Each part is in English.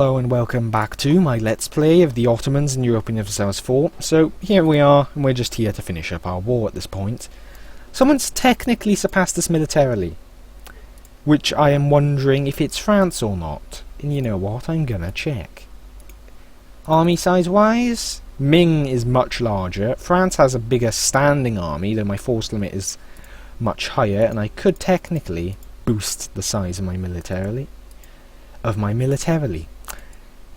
Hello and welcome back to my Let's Play of the Ottomans in European Universalis 4. So here we are, and we're just here to finish up our war at this point. Someone's technically surpassed us militarily, which I am wondering if it's France or not. And you know what, I'm gonna check. Army size wise, Ming is much larger. France has a bigger standing army, though my force limit is much higher, and I could technically boost the size of my militarily.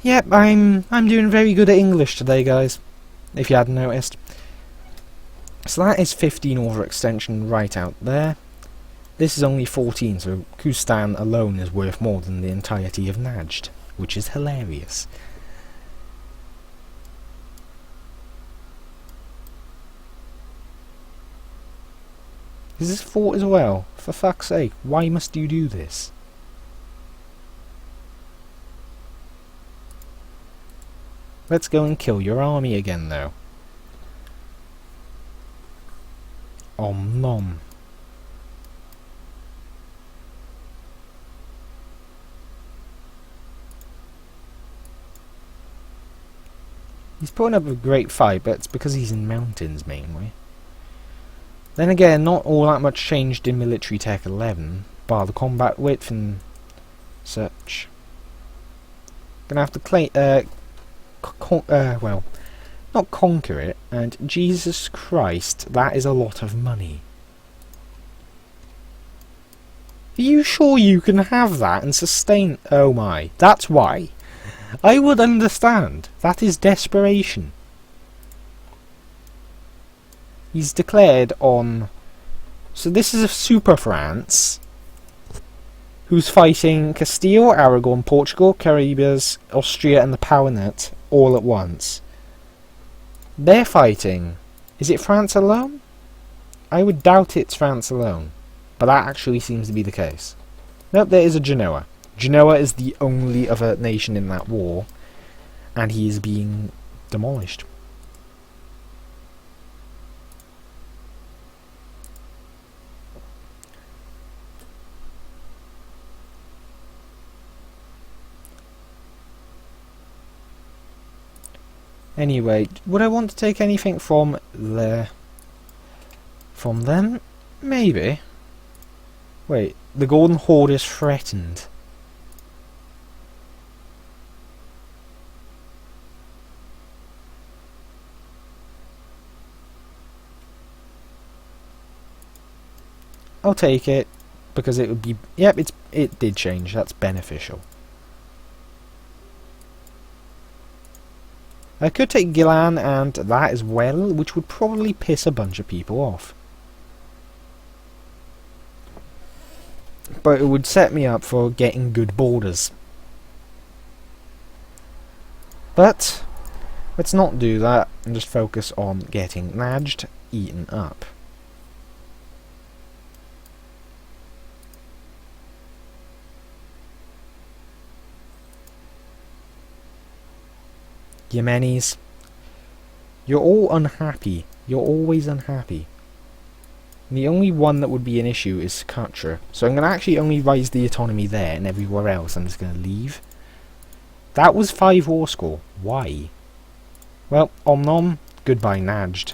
Yep, I'm doing very good at English today, guys, if you hadn't noticed. So that is 15 overextension right out there. This is only 14, so Kustan alone is worth more than the entirety of Najd, which is hilarious. Is this fort as well? For fuck's sake, why must you do this? Let's go and kill your army again, though. Om nom. He's putting up a great fight, but it's because he's in mountains, mainly. Then again, not all that much changed in military tech 11, bar the combat width and such. Gonna have to claim, well, not conquer it, and Jesus Christ, that is a lot of money. Are you sure you can have that and sustain? Oh my, that's why. I would understand. That is desperation. He's declared on... So this is a Super France, who's fighting Castile, Aragon, Portugal, Caribbeas, Austria and the Power Net all at once. They're fighting... Is it France alone? I would doubt it's France alone, but that actually seems to be the case. Nope, there is a Genoa. Genoa is the only other nation in that war, and he is being demolished. Anyway, would I want to take anything from there? From them? Maybe. Wait, the Golden Horde is threatened. I'll take it, because it would be... Yep, it did change, that's beneficial. I could take Gilan and that as well, which would probably piss a bunch of people off. But it would set me up for getting good borders. But let's not do that and just focus on getting Najd eaten up. Yemenis, you're all unhappy. You're always unhappy. And the only one that would be an issue is Socotra. So I'm going to actually only raise the autonomy there, and everywhere else I'm just going to leave. That was 5 war score. Why? Well, om nom, goodbye Najd.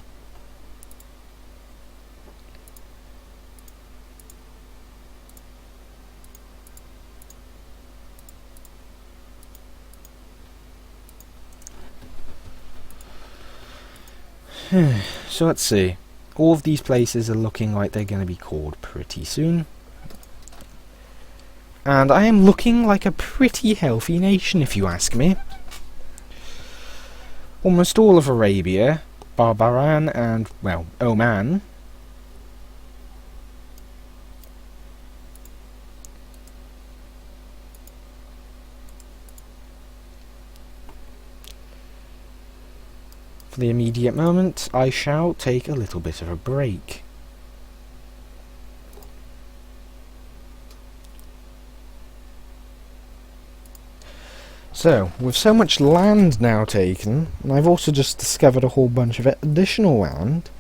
So let's see. All of these places are looking like they're going to be called pretty soon. And I am looking like a pretty healthy nation, if you ask me. Almost all of Arabia, Barbaran and, well, Oman. For the immediate moment, I shall take a little bit of a break. So, with so much land now taken, and I've also just discovered a whole bunch of additional land.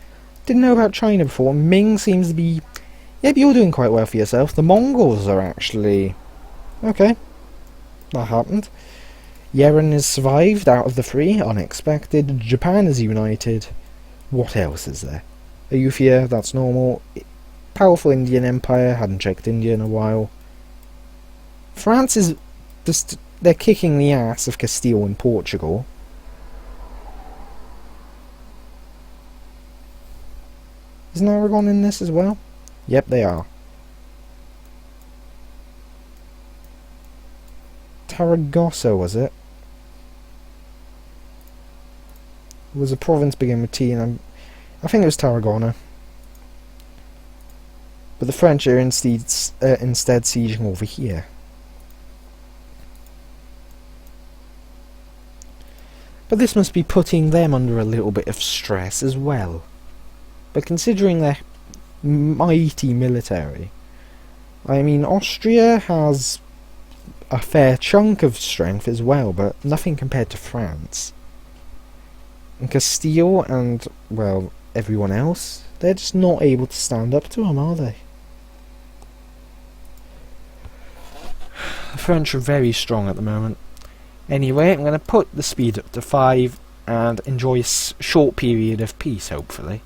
Didn't know about China before. Ming seems to be... Yep, you're doing quite well for yourself. The Mongols are actually... Okay. That happened. Yemen has survived out of the three, unexpected. Japan is united. What else is there? Ayutthaya, that's normal. Powerful Indian Empire, hadn't checked India in a while. France is just, they're kicking the ass of Castile and Portugal. Isn't Aragon in this as well? Yep, they are. Saragossa, was it? It was a province beginning with T, and I think it was Tarragona. But the French are instead sieging over here. But this must be putting them under a little bit of stress as well. But considering their mighty military, I mean, Austria has a fair chunk of strength as well, but nothing compared to France. And Castile and, well, everyone else, they're just not able to stand up to them, are they? The French are very strong at the moment. Anyway, I'm going to put the speed up to 5 and enjoy a short period of peace, hopefully.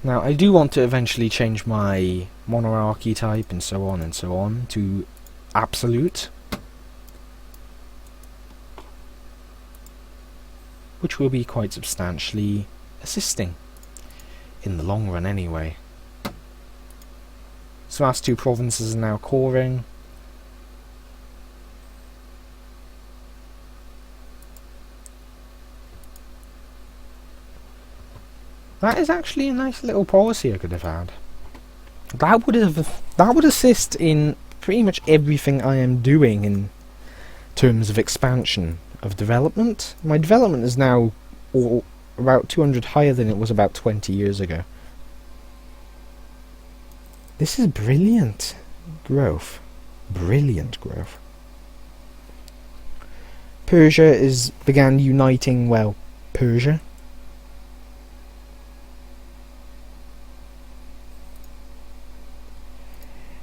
Now, I do want to eventually change my monarchy type and so on to absolute, which will be quite substantially assisting in the long run anyway. So last two provinces are now coring. That is actually a nice little policy I could have had. That would assist in pretty much everything I am doing in terms of expansion of development. My development is now about 200 higher than it was about 20 years ago. This is brilliant growth. Brilliant growth. Persia began uniting, well, Persia.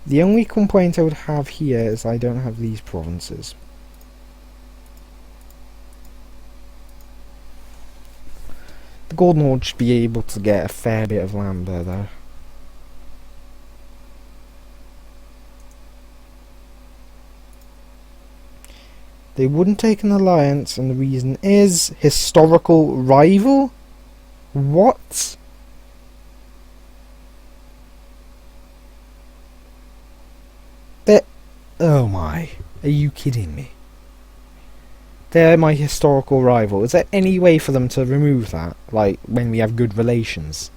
The only complaint I would have here is I don't have these provinces. The Golden Horde should be able to get a fair bit of land there, though. They wouldn't take an alliance, and the reason is historical rival? What? Oh my, are you kidding me? They're my historical rival. Is there any way for them to remove that? Like, when we have good relations?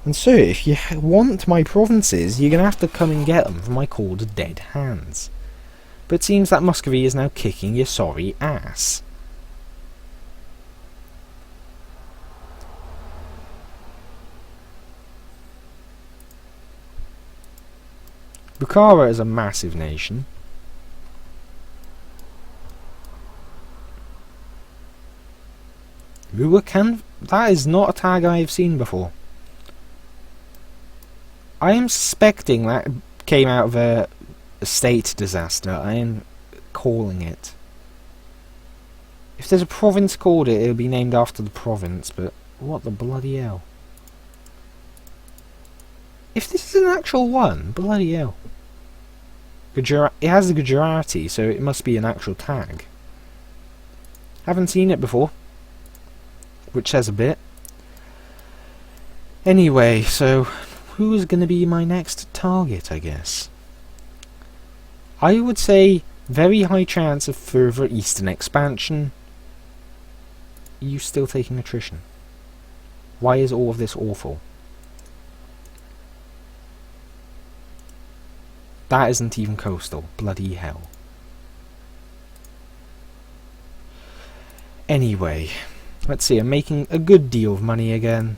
And so, if you want my provinces, you're going to have to come and get them from my cold dead hands. But it seems that Muscovy is now kicking your sorry ass. Bukhara is a massive nation. Ruakan? That is not a tag I have seen before. I am suspecting that came out of a state disaster. I am calling it. If there's a province called it, it'll be named after the province, but what the bloody hell? If this is an actual one, bloody hell. It has the Gujarati, so it must be an actual tag. Haven't seen it before, which says a bit. Anyway, so who is going to be my next target, I guess? I would say very high chance of further eastern expansion. Are you still taking attrition? Why is all of this awful? That isn't even coastal. Bloody hell. Anyway, let's see, I'm making a good deal of money again.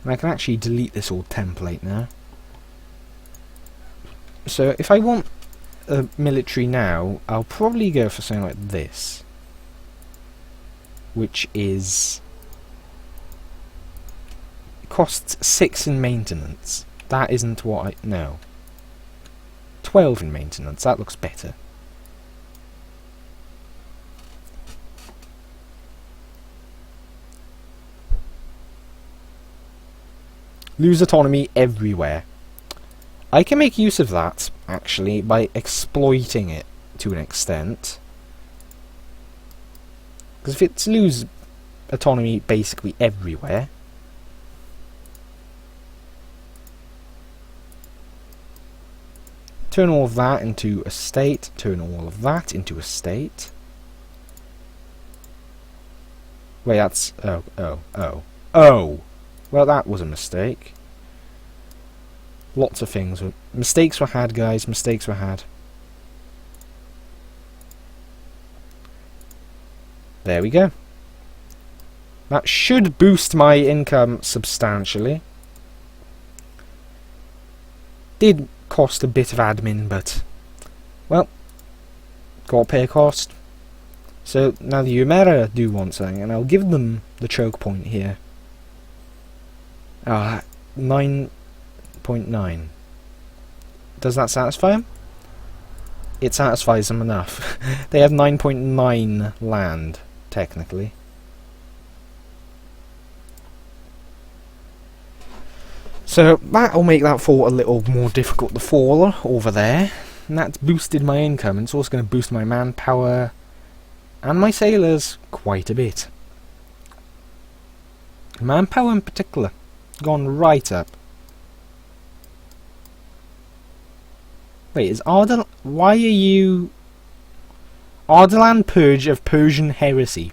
And I can actually delete this old template now. So if I want a military now, I'll probably go for something like this, which is costs 6 in maintenance. That isn't what I no. 12 in maintenance. That looks better. Lose autonomy everywhere. I can make use of that, actually, by exploiting it to an extent. Because if it's lose autonomy basically everywhere, turn all of that into a state, turn all of that into a state. Wait, that's... oh. Well, that was a mistake. Lots of things were... Mistakes were had, guys. Mistakes were had. There we go. That should boost my income substantially. Did cost a bit of admin, but... Well, got to pay a cost. So, now the Umera do want something, and I'll give them the choke point here. 9.9. Does that satisfy them? It satisfies them enough. They have 9.9 land, technically. So that'll make that fort a little more difficult to fall over there. And that's boosted my income, and it's also going to boost my manpower and my sailors quite a bit. Manpower in particular. Gone right up. Wait, is Ardalan... Why are you... Ardalan Purge of Persian Heresy.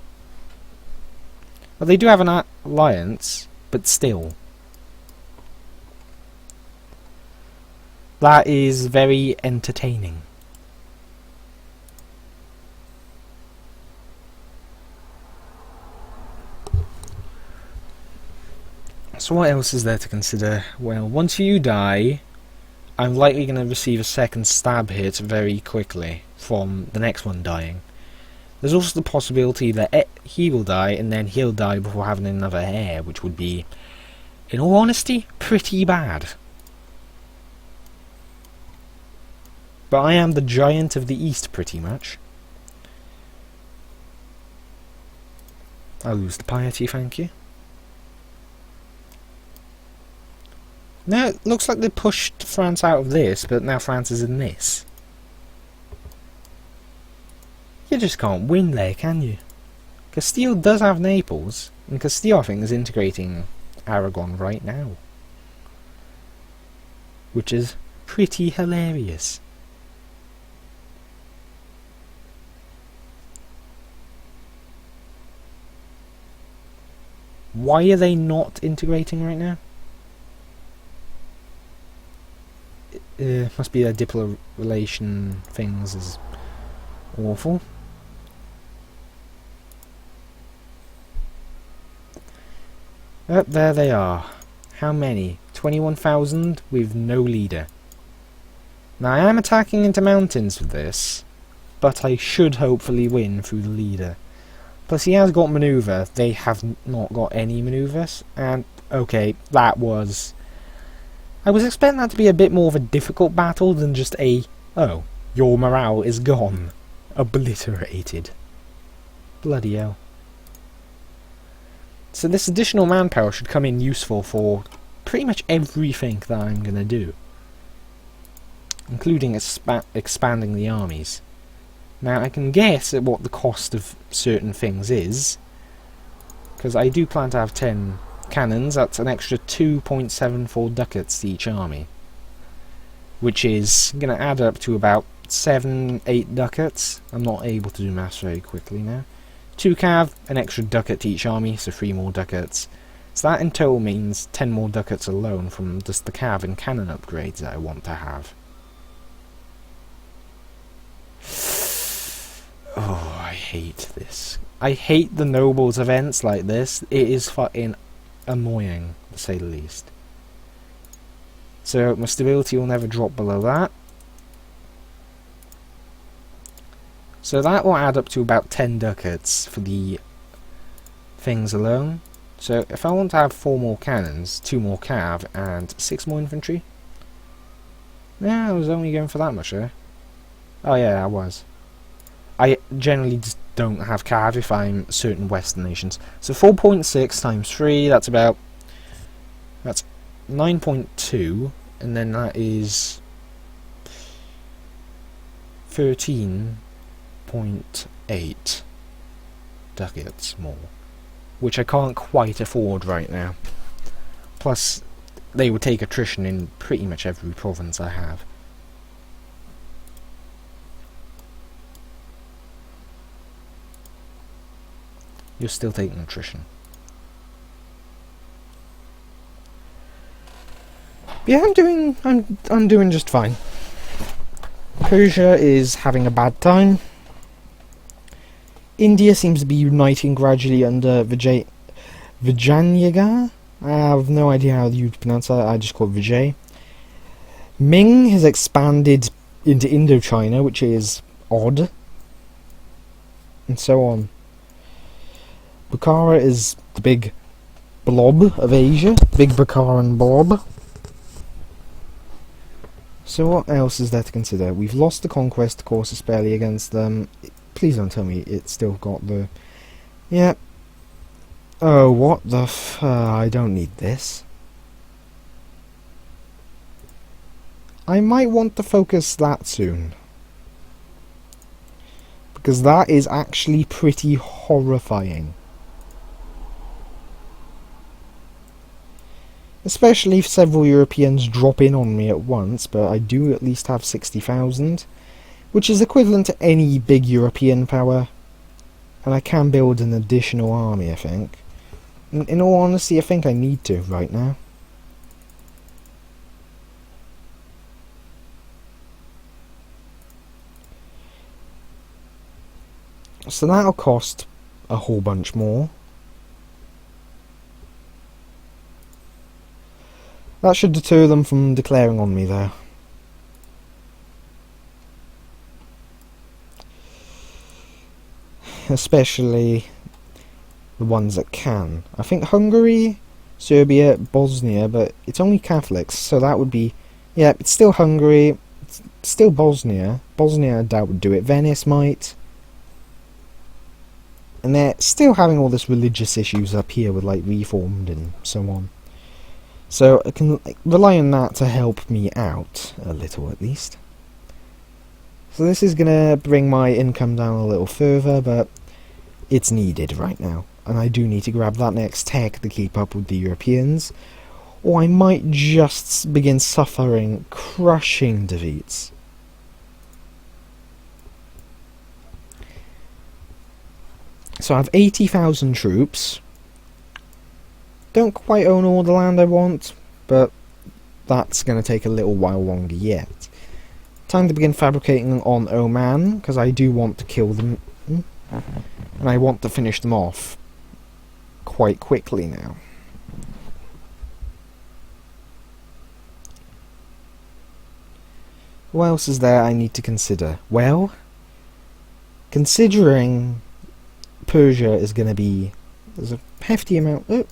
Well, they do have an alliance, but still. That is very entertaining. So what else is there to consider? Well, once you die, I'm likely going to receive a second stab hit very quickly from the next one dying. There's also the possibility that he will die and then he'll die before having another heir, which would be, in all honesty, pretty bad. But I am the giant of the East, pretty much. I'll lose the piety, thank you. Now, it looks like they pushed France out of this, but now France is in this. You just can't win there, can you? Castile does have Naples, and Castile, I think, is integrating Aragon right now. Which is pretty hilarious. Why are they not integrating right now? Must be their diplomatic relation things is awful. Oh, there they are. How many? 21,000 with no leader. Now I am attacking into mountains with this, but I should hopefully win through the leader. Plus he has got manoeuvre, they have not got any manoeuvres, and okay, that was... I was expecting that to be a bit more of a difficult battle than just a, oh, your morale is gone. Obliterated. Bloody hell. So this additional manpower should come in useful for pretty much everything that I'm going to do. Including expanding the armies. Now I can guess at what the cost of certain things is. Because I do plan to have 10 cannons, that's an extra 2.74 ducats to each army. Which is going to add up to about 7-8 ducats. I'm not able to do maths very quickly now. 2 cav, an extra ducat to each army, so 3 more ducats. So that in total means 10 more ducats alone from just the cav and cannon upgrades that I want to have. Oh, I hate this. I hate the nobles events like this. It is fucking annoying, to say the least. So my stability will never drop below that. So that will add up to about 10 ducats for the things alone. So if I want to have 4 more cannons, 2 more cav, and 6 more infantry. Yeah, I was only going for that much there. Oh yeah, I was. I generally just don't have cav if I'm certain western nations. So 4.6 times 3, that's 9.2, and then that is 13.8 ducats more, which I can't quite afford right now. Plus, they would take attrition in pretty much every province I have. You're still taking attrition. Yeah, I'm doing just fine. Persia is having a bad time. India seems to be uniting gradually under Vijayanagar. I have no idea how you pronounce that, I just call it Vijay. Ming has expanded into Indochina, which is odd. And so on. Bukhara is the big blob of Asia. Big Bukharan blob. So what else is there to consider? We've lost the conquest course barely against them. Please don't tell me it's still got the... Yeah. Oh, what the I don't need this. I might want to focus that soon. Because that is actually pretty horrifying. Especially if several Europeans drop in on me at once, but I do at least have 60,000. Which is equivalent to any big European power. And I can build an additional army, I think. In all honesty, I think I need to right now. So that'll cost a whole bunch more. That should deter them from declaring on me, though. Especially the ones that can. I think Hungary, Serbia, Bosnia, but it's only Catholics, so that would be... Yeah, it's still Hungary, it's still Bosnia. Bosnia I doubt would do it. Venice might. And they're still having all this religious issues up here with, like, Reformed and so on. So I can rely on that to help me out, a little at least. So this is going to bring my income down a little further, but it's needed right now. And I do need to grab that next tech to keep up with the Europeans, or I might just begin suffering crushing defeats. So I have 80,000 troops. Don't quite own all the land I want, but that's going to take a little while longer yet. Time to begin fabricating on Oman, because I do want to kill them, and I want to finish them off quite quickly now. What else is there I need to consider? Well, considering Persia is going to be... There's a hefty amount... Oh,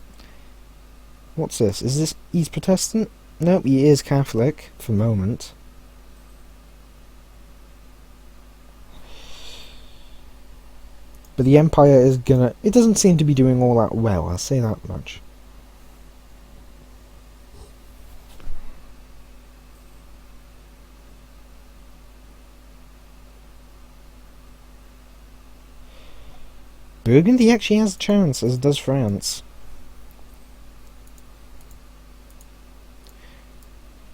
what's this? Is this... He's Protestant? Nope, he is Catholic, for the moment. But the Empire is gonna... It doesn't seem to be doing all that well, I'll say that much. Burgundy actually has a chance, as does France.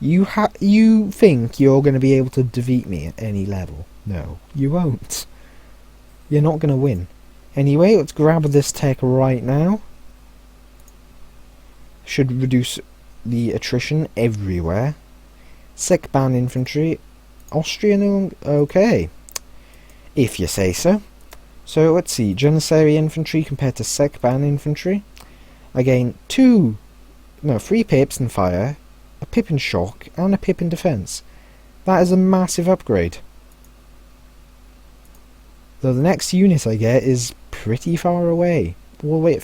You think you're going to be able to defeat me at any level? No, you won't. You're not going to win. Anyway, let's grab this tech right now. Should reduce the attrition everywhere. Sekban infantry. Austrian, okay. If you say so. So let's see, Janissary infantry compared to Sekban infantry. I gain 3 pips in fire, a pip in shock, and a pip in defense. That is a massive upgrade. Though the next unit I get is pretty far away. All the way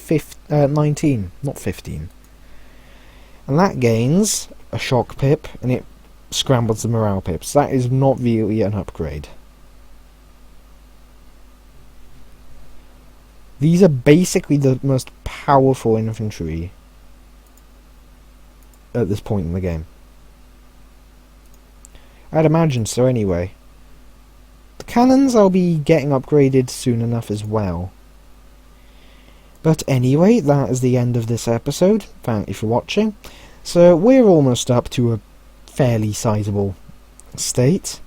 at 19, not 15. And that gains a shock pip, and it scrambles the morale pips. That is not really an upgrade. These are basically the most powerful infantry at this point in the game. I'd imagine so anyway. The cannons I'll be getting upgraded soon enough as well. But anyway, that is the end of this episode. Thank you for watching. So we're almost up to a fairly sizable state.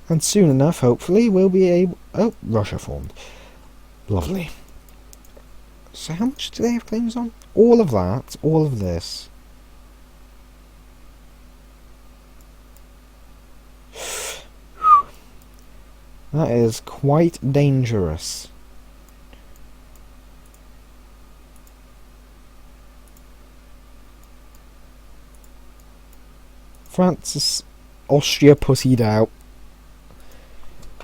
And soon enough, hopefully, we'll be able... Oh, Russia formed. Lovely. So how much do they have claims on? All of that, all of this. That is quite dangerous. Austria pussied out.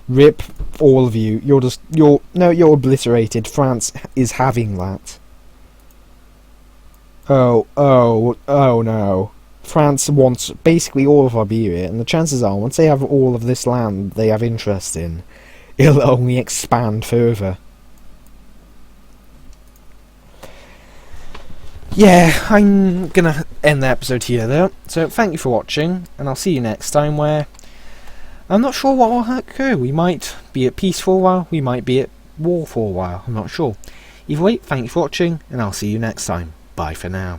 Rip all of you. You're obliterated. France is having that. Oh no. France wants basically all of Iberia, and the chances are, once they have all of this land they have interest in, it'll only expand further. Yeah, I'm gonna end the episode here though, so thank you for watching, and I'll see you next time where I'm not sure what will occur. We might be at peace for a while, we might be at war for a while, I'm not sure. Either way, thank you for watching, and I'll see you next time. Bye for now.